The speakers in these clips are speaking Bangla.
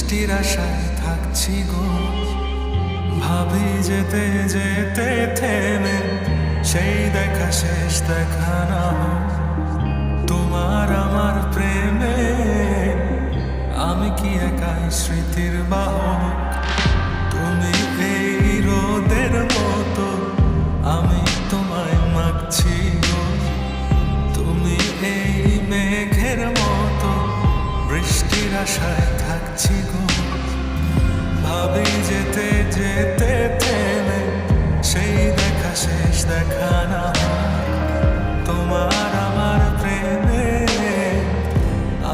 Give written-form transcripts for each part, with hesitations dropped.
বৃষ্টির আশায় থাকছি গো। ভাবি যেতে যেতে থেমে সেই দেখা শেষ দেখা না হোক। তোমার আমার প্রেমে আমি কি একাই স্মৃতির বাহক। তুমি এই রোদের মতো, আমি তোমায় মাগছি গো। তুমি এই মেঘের মতো, বৃষ্টির আশায় থাকছি গো। ভাবি যেতে যেতে থেমে সেই দেখা শেষ দেখা না হয়। তোমার আমার প্রেমে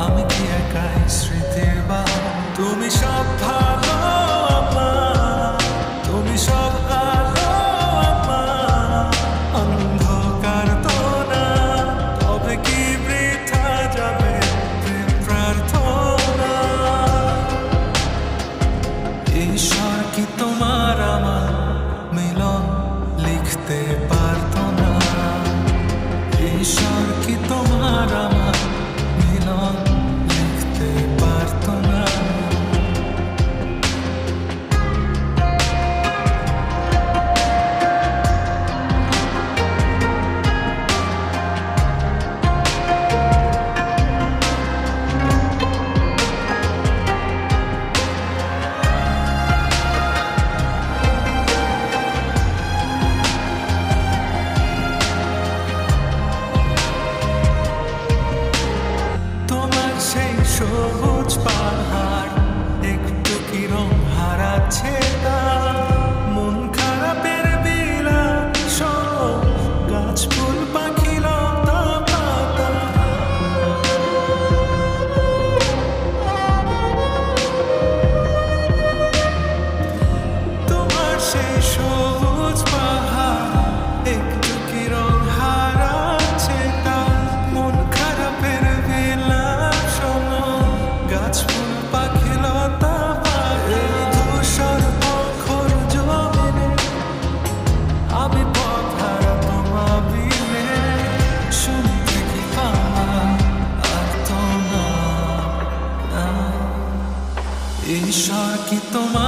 আমি কি একাই স্মৃতির বাহক। তুমি সব ভালো আমার, তুমি সব আলো আমার, অন্ধকার তো না, তবে কি বৃথা যাবে প্রেম প্রার্থনা। ঈশ্বর কি তোমার আমার মিলন লিখতে পারতো না। ঈশ্বর কি তোমার আমার মিলন লিখতে পারতো না। সেই সবুজ পাহাড় একটু কি রং হারাচ্ছে তা। মন খারাপের বিলাস গাছ ফুল পাখি লতা পাতা। তোমার সেই সবুজ পাহাড় একটু কি রং হারাচ্ছে তা। মন খারাপের বিলাস গাছ ফুল পাখি লতা পাতা। ধূসর অক্ষর জমিনে আমি পথ হারা তোমা বিনে। শুনতে কি আমার আর তো না। ঈশ্বর কি তোমার